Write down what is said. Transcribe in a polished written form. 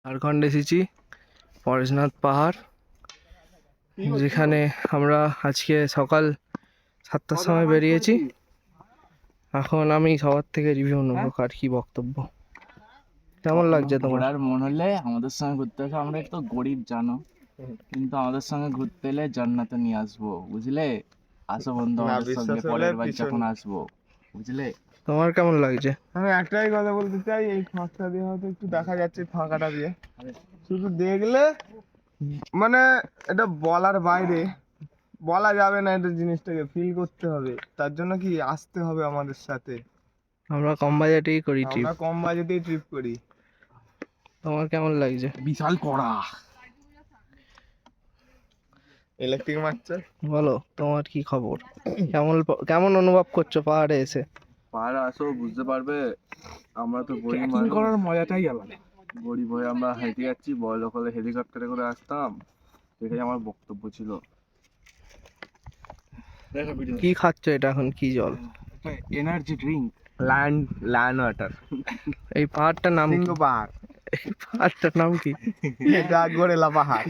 ঝাড়খণ্ড এসেছি পরেশনাথ পাহাড়, যেখানে আমরা আজকে সকাল 7টার সময় বেরিয়েছি। এখন আমি সবার থেকে রিভিউ নেবো কার কি বক্তব্য। কেমন লাগছে তোমার? ঘোরার মন হলে আমাদের সঙ্গে ঘুরতে আসো। আমরা একটু গরিব জানো, কিন্তু আমাদের সঙ্গে ঘুরতে এলে জান্নাতে নিয়ে আসবো, বুঝলে? আসো বন্ধু আমাদের সঙ্গে পরের বার যখন আসবো, বুঝলে? তোমার কেমন লাগছে? আমি একটাই কথা বলতে চাই, এই ফাঁকটা দিয়ে হয়তো একটু দেখা যাচ্ছে, ফাঁকাটা দিয়ে শুধু দেখলে মানে এটা বলার বাইরে, বলা যাবে না, এটা জিনিসটাকে ফিল করতে হবে। তার জন্য কি আসতে হবে আমাদের সাথে। আমরা কম বাজেটেই করি ট্রিপ। আমরা কম বাজেটেই ট্রিপ করি। তোমার কেমন লাগছে? বিশাল কড়া ইলেকট্রিক মারছে। বলো তোমার কি খবর? কেমন অনুভব করছো পাহাড়ে এসে? পাহাড়ে আসো, বুঝতে পারবে। আমরা তো গরিব ট্রেকিং মানুষ, করার মজাটাই আলাদা। গরিব হয়ে আমরা হেঁটে যাচ্ছি, বড়লোক হলে হেলিকপ্টারে করে আসতাম। এটাই আমার বক্তব্য ছিল। কি খাচ্ছ এটা এখন? কি জল? Energy drink. Lion water. এই পাহাড়টার নাম কি? সিংহ পাহাড়। এই পাহাড়টার নাম কি? এটা গোরেলা পাহাড়।